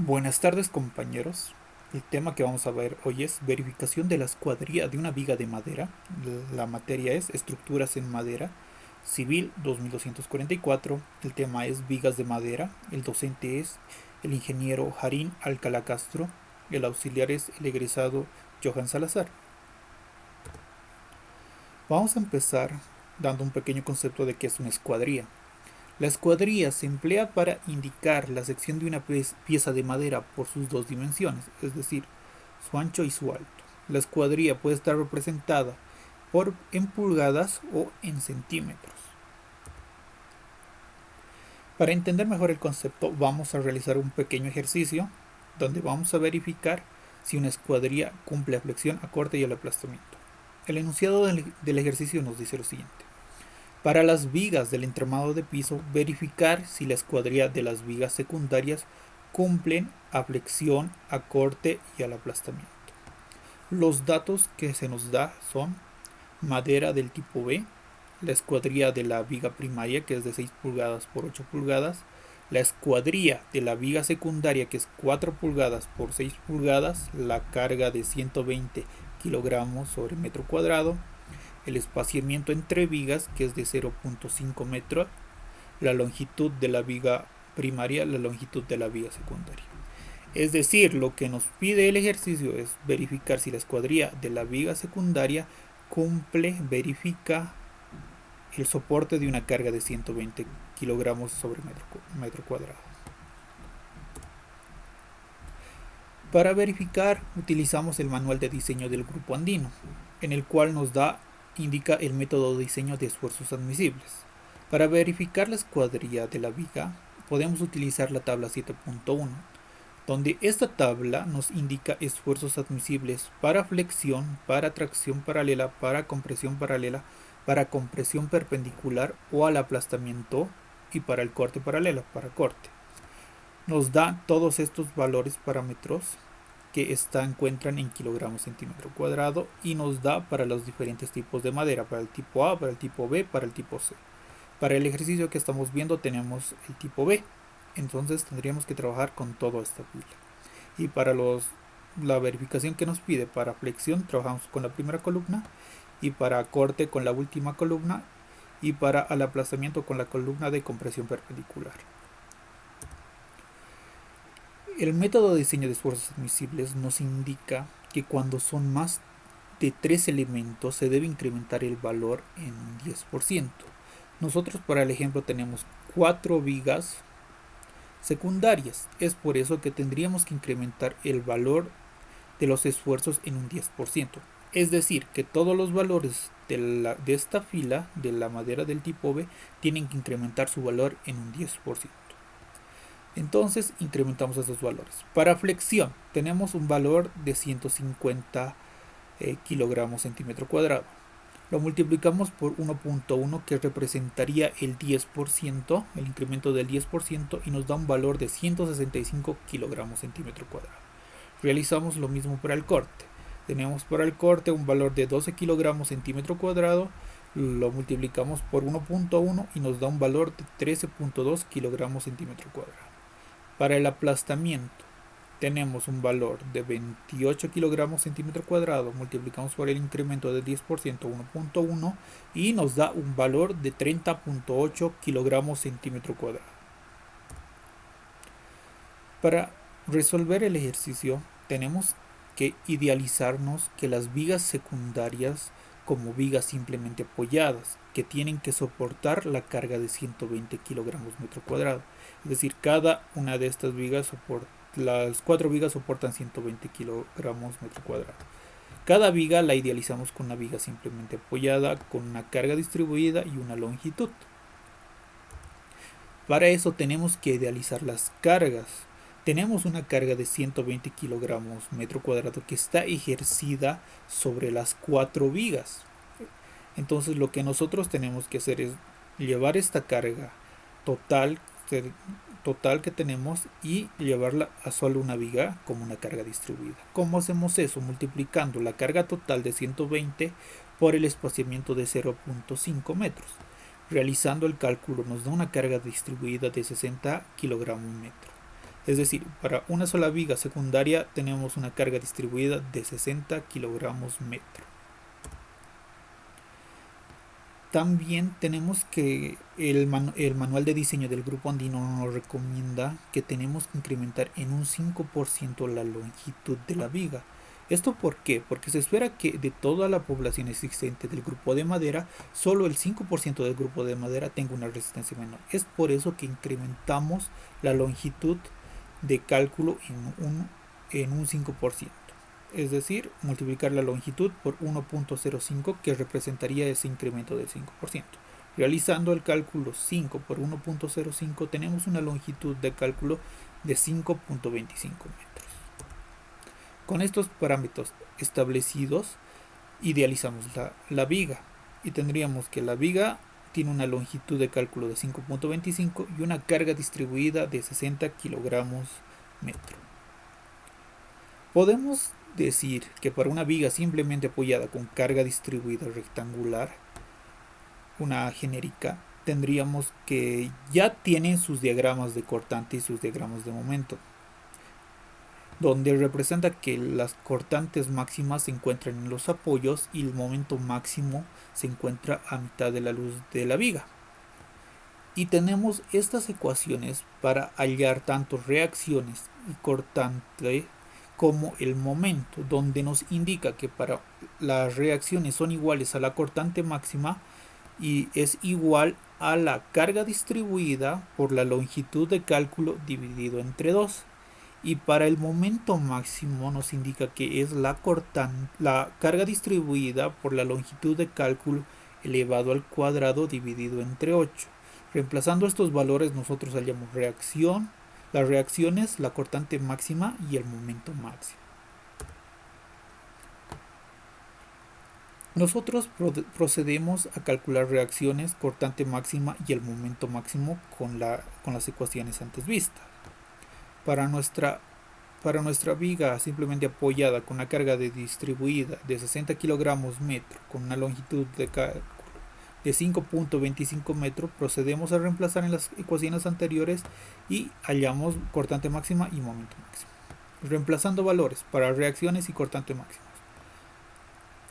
Buenas tardes, compañeros. El tema que vamos a ver hoy es verificación de la escuadría de una viga de madera. La materia es estructuras en madera, civil 2244. El tema es vigas de madera. El docente es el ingeniero Jarín Alcalá Castro. El auxiliar es el egresado Johan Salazar. Vamos a empezar dando un pequeño concepto de qué es una escuadría. La escuadría se emplea para indicar la sección de una pieza de madera por sus dos dimensiones, es decir, su ancho y su alto. La escuadría puede estar representada en pulgadas o en centímetros. Para entender mejor el concepto, vamos a realizar un pequeño ejercicio donde vamos a verificar si una escuadría cumple la flexión, acorte y el aplastamiento. El enunciado del ejercicio nos dice lo siguiente. Para las vigas del entramado de piso, verificar si la escuadría de las vigas secundarias cumplen a flexión, a corte y al aplastamiento. Los datos que se nos da son madera del tipo B, la escuadría de la viga primaria, que es de 6 pulgadas por 8 pulgadas, la escuadría de la viga secundaria, que es 4 pulgadas por 6 pulgadas, la carga de 120 kilogramos sobre metro cuadrado, el espaciamiento entre vigas, que es de 0.5 metros, la longitud de la viga primaria, la longitud de la viga secundaria. Es decir, lo que nos pide el ejercicio es verificar si la escuadría de la viga secundaria verifica el soporte de una carga de 120 kilogramos sobre metro cuadrado. Para verificar utilizamos el manual de diseño del grupo andino, en el cual indica el método de diseño de esfuerzos admisibles. Para verificar la escuadría de la viga podemos utilizar la tabla 7.1, donde esta tabla nos indica esfuerzos admisibles para flexión, para tracción paralela, para compresión perpendicular o al aplastamiento y para el corte paralelo, para corte. Nos da todos estos valores parámetros que encuentran en kilogramos centímetro cuadrado y nos da para los diferentes tipos de madera, para el tipo A, para el tipo B, para el tipo C. Para el ejercicio que estamos viendo tenemos el tipo B, entonces tendríamos que trabajar con toda esta pila. Y para la verificación que nos pide para flexión trabajamos con la primera columna, y para corte con la última columna, y para el aplastamiento con la columna de compresión perpendicular. El método de diseño de esfuerzos admisibles nos indica que cuando son más de 3 elementos se debe incrementar el valor en un 10%. Nosotros para el ejemplo tenemos 4 vigas secundarias. Es por eso que tendríamos que incrementar el valor de los esfuerzos en un 10%. Es decir, que todos los valores de esta fila de la madera del tipo B tienen que incrementar su valor en un 10%. Entonces incrementamos esos valores. Para flexión tenemos un valor de 150 kilogramos centímetro cuadrado. Lo multiplicamos por 1.1, que representaría el 10%, el incremento del 10%, y nos da un valor de 165 kilogramos centímetro cuadrado. Realizamos lo mismo para el corte. Tenemos para el corte un valor de 12 kilogramos centímetro cuadrado, lo multiplicamos por 1.1 y nos da un valor de 13.2 kilogramos centímetro cuadrado. Para el aplastamiento tenemos un valor de 28 kilogramos centímetro cuadrado, multiplicamos por el incremento del 10%, 1.1, y nos da un valor de 30.8 kilogramos centímetro cuadrado. Para resolver el ejercicio tenemos que idealizarnos que las vigas secundarias como vigas simplemente apoyadas, que tienen que soportar la carga de 120 kilogramos metro cuadrado. Es decir, cada una de estas vigas las 4 vigas soportan 120 kilogramos metro cuadrado. Cada viga la idealizamos con una viga simplemente apoyada, con una carga distribuida y una longitud. Para eso tenemos que idealizar las cargas. Tenemos una carga de 120 kilogramos metro cuadrado que está ejercida sobre las 4 vigas. Entonces lo que nosotros tenemos que hacer es llevar esta carga total que tenemos y llevarla a solo una viga como una carga distribuida. ¿Cómo hacemos eso? Multiplicando la carga total de 120 por el espaciamiento de 0.5 metros. Realizando el cálculo nos da una carga distribuida de 60 kilogramos metro. Es decir, para una sola viga secundaria tenemos una carga distribuida de 60 kilogramos metro. También tenemos que el manual de diseño del grupo andino nos recomienda que tenemos que incrementar en un 5% la longitud de la viga. ¿Esto por qué? Porque se espera que de toda la población existente del grupo de madera, solo el 5% del grupo de madera tenga una resistencia menor. Es por eso que incrementamos la longitud de cálculo en un 5%. Es decir, multiplicar la longitud por 1.05, que representaría ese incremento del 5%. Realizando el cálculo 5 por 1.05 tenemos una longitud de cálculo de 5.25 metros. Con estos parámetros establecidos idealizamos la viga y tendríamos que la viga tiene una longitud de cálculo de 5.25 y una carga distribuida de 60 kilogramos metro. Podemos decir que para una viga simplemente apoyada con carga distribuida rectangular, una genérica, tendríamos que ya tienen sus diagramas de cortante y sus diagramas de momento, donde representa que las cortantes máximas se encuentran en los apoyos y el momento máximo se encuentra a mitad de la luz de la viga. Y tenemos estas ecuaciones para hallar tanto reacciones y cortante como el momento, donde nos indica que para las reacciones son iguales a la cortante máxima y es igual a la carga distribuida por la longitud de cálculo dividido entre 2. Y para el momento máximo nos indica que es la carga distribuida por la longitud de cálculo elevado al cuadrado dividido entre 8. Reemplazando estos valores nosotros hallamos las reacciones, la cortante máxima y el momento máximo. Nosotros procedemos a calcular reacciones, cortante máxima y el momento máximo con las ecuaciones antes vistas. Para nuestra viga simplemente apoyada con una carga distribuida de 60 kilogramos metro con una longitud de cálculo de 5.25 metros, procedemos a reemplazar en las ecuaciones anteriores y hallamos cortante máxima y momento máximo. Reemplazando valores para reacciones y cortante máximo,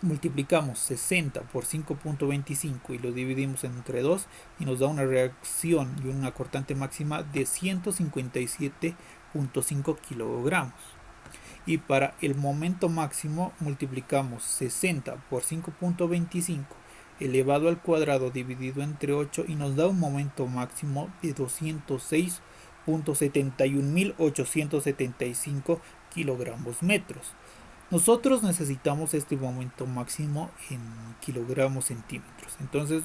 multiplicamos 60 por 5.25 y lo dividimos entre 2 y nos da una reacción y una cortante máxima de 157.5 kilogramos. Y para el momento máximo multiplicamos 60 por 5.25 elevado al cuadrado dividido entre 8 y nos da un momento máximo de 206.71875 kilogramos metros. Nosotros necesitamos este momento máximo en kilogramos centímetros. Entonces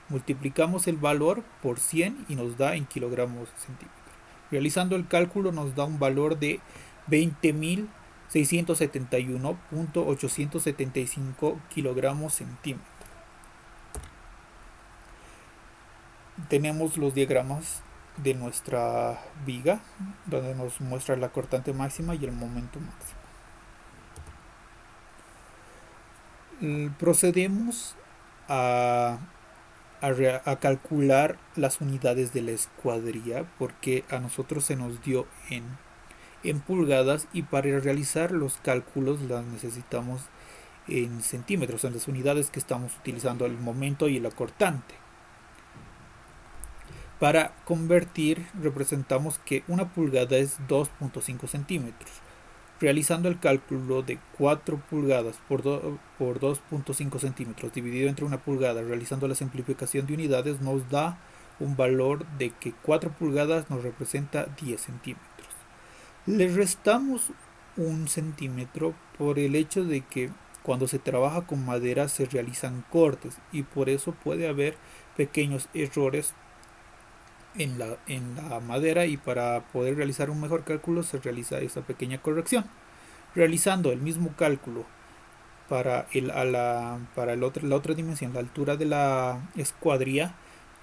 multiplicamos el valor por 100 y nos da en kilogramos centímetros. Realizando el cálculo nos da un valor de 20.671.875 kilogramos centímetros. Tenemos los diagramas de nuestra viga, donde nos muestra la cortante máxima y el momento máximo. Procedemos a calcular las unidades de la escuadría, porque a nosotros se nos dio en pulgadas y para realizar los cálculos las necesitamos en centímetros, en las unidades que estamos utilizando, el momento y la cortante. Para convertir representamos que una pulgada es 2.5 centímetros. Realizando el cálculo de 4 pulgadas por 2.5 centímetros dividido entre una pulgada, realizando la simplificación de unidades, nos da un valor de que 4 pulgadas nos representa 10 centímetros. Le restamos un centímetro por el hecho de que cuando se trabaja con madera se realizan cortes y por eso puede haber pequeños errores en la madera, y para poder realizar un mejor cálculo se realiza esa pequeña corrección. Realizando el mismo cálculo para la otra dimensión, la altura de la escuadría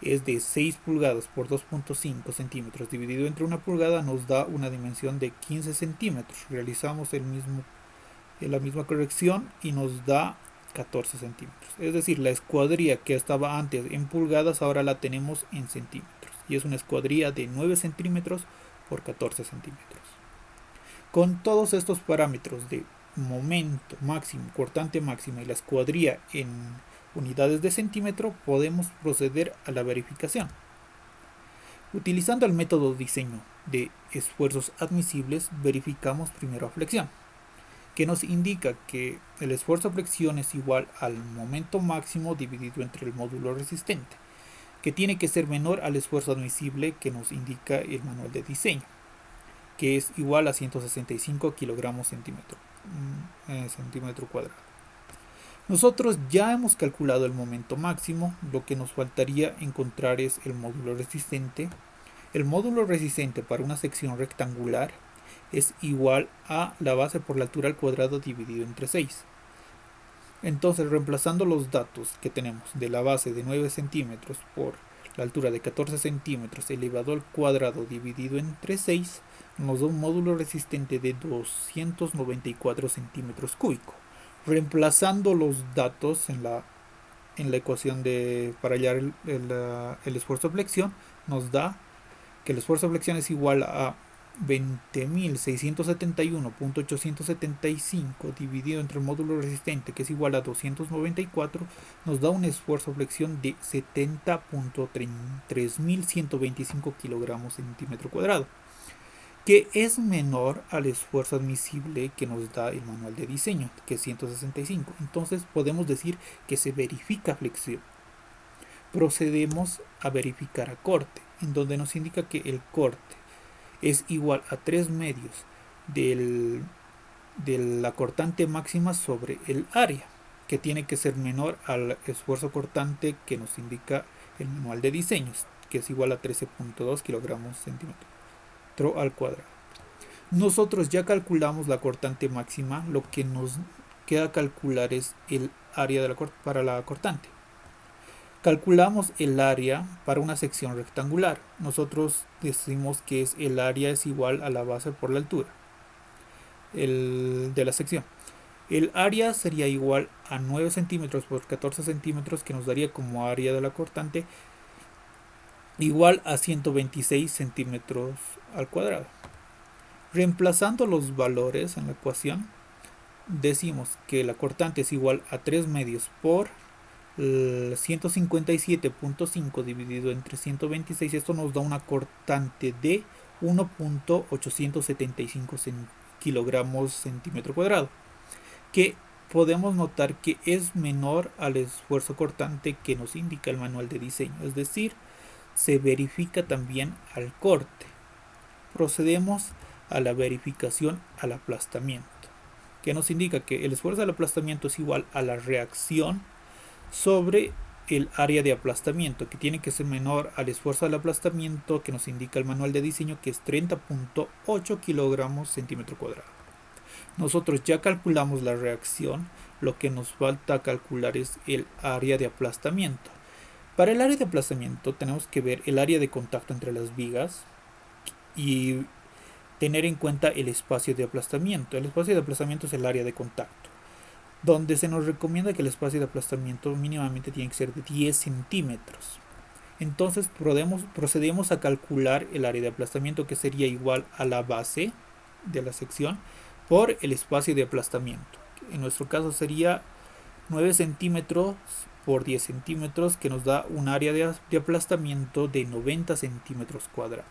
es de 6 pulgadas por 2.5 centímetros dividido entre una pulgada, nos da una dimensión de 15 centímetros. Realizamos la misma corrección y nos da 14 centímetros. Es decir, la escuadría que estaba antes en pulgadas ahora la tenemos en centímetros. Y es una escuadría de 9 centímetros por 14 centímetros. Con todos estos parámetros de momento máximo, cortante máxima y la escuadría en unidades de centímetro, podemos proceder a la verificación. Utilizando el método de diseño de esfuerzos admisibles, verificamos primero a flexión, que nos indica que el esfuerzo a flexión es igual al momento máximo dividido entre el módulo resistente, que tiene que ser menor al esfuerzo admisible que nos indica el manual de diseño, que es igual a 165 kilogramos centímetro cuadrado. Nosotros ya hemos calculado el momento máximo, lo que nos faltaría encontrar es el módulo resistente. El módulo resistente para una sección rectangular es igual a la base por la altura al cuadrado dividido entre 6. Entonces, reemplazando los datos que tenemos de la base de 9 centímetros por la altura de 14 centímetros elevado al cuadrado dividido entre 6, nos da un módulo resistente de 294 centímetros cúbicos. Reemplazando los datos en la ecuación para hallar el esfuerzo de flexión, nos da que el esfuerzo de flexión es igual a 20.671.875 dividido entre el módulo resistente, que es igual a 294, nos da un esfuerzo de flexión de 70.3125 kilogramos centímetro cuadrado, que es menor al esfuerzo admisible que nos da el manual de diseño, que es 165. Entonces podemos decir que se verifica flexión. Procedemos a verificar a corte, en donde nos indica que el corte es igual a 3 medios de la cortante máxima sobre el área, que tiene que ser menor al esfuerzo cortante que nos indica el manual de diseños, que es igual a 13.2 kilogramos centímetro al cuadrado. Nosotros ya calculamos la cortante máxima, lo que nos queda calcular es el área para la cortante. Calculamos el área para una sección rectangular. Nosotros decimos que el área es igual a la base por la altura de la sección. El área sería igual a 9 centímetros por 14 centímetros, que nos daría como área de la cortante igual a 126 centímetros al cuadrado. Reemplazando los valores en la ecuación, decimos que la cortante es igual a 3 medios por 157.5 dividido entre 126. Esto nos da una cortante de 1.875 kilogramos centímetro cuadrado, que podemos notar que es menor al esfuerzo cortante que nos indica el manual de diseño, es decir, se verifica también al corte. Procedemos a la verificación al aplastamiento, que nos indica que el esfuerzo del aplastamiento es igual a la reacción sobre el área de aplastamiento, que tiene que ser menor al esfuerzo del aplastamiento que nos indica el manual de diseño, que es 30.8 kilogramos centímetro cuadrado. Nosotros ya calculamos la reacción, lo que nos falta calcular es el área de aplastamiento. Para el área de aplastamiento tenemos que ver el área de contacto entre las vigas y tener en cuenta el espacio de aplastamiento. El espacio de aplastamiento es el área de contacto, donde se nos recomienda que el espacio de aplastamiento mínimamente tiene que ser de 10 centímetros. Entonces procedemos a calcular el área de aplastamiento, que sería igual a la base de la sección por el espacio de aplastamiento. En nuestro caso sería 9 centímetros por 10 centímetros, que nos da un área de aplastamiento de 90 centímetros cuadrados.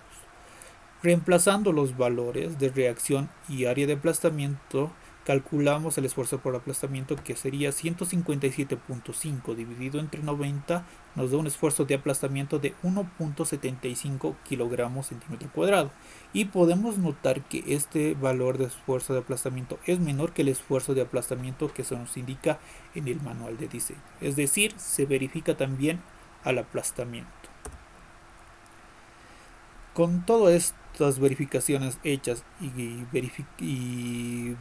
Reemplazando los valores de reacción y área de aplastamiento, calculamos el esfuerzo por aplastamiento, que sería 157.5 dividido entre 90, nos da un esfuerzo de aplastamiento de 1.75 kilogramos centímetro cuadrado, y podemos notar que este valor de esfuerzo de aplastamiento es menor que el esfuerzo de aplastamiento que se nos indica en el manual de diseño, es decir, se verifica también al aplastamiento. Con todo estas verificaciones hechas y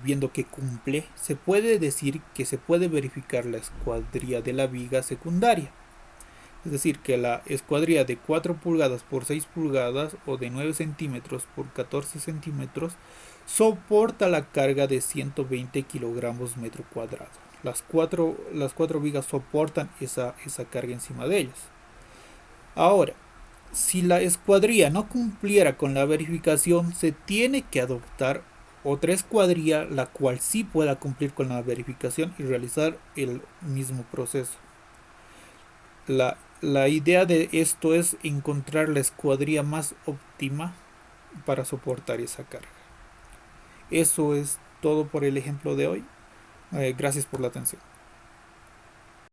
viendo que cumple, se puede decir que se puede verificar la escuadría de la viga secundaria. Es decir, que la escuadría de 4 pulgadas por 6 pulgadas o de 9 centímetros por 14 centímetros soporta la carga de 120 kilogramos metro cuadrado. Las cuatro vigas soportan esa carga encima de ellas. Ahora, Si la escuadrilla no cumpliera con la verificación, se tiene que adoptar otra escuadrilla la cual sí pueda cumplir con la verificación y realizar el mismo proceso. La idea de esto es encontrar la escuadrilla más óptima para soportar esa carga. Eso es todo por el ejemplo de hoy. Gracias por la atención.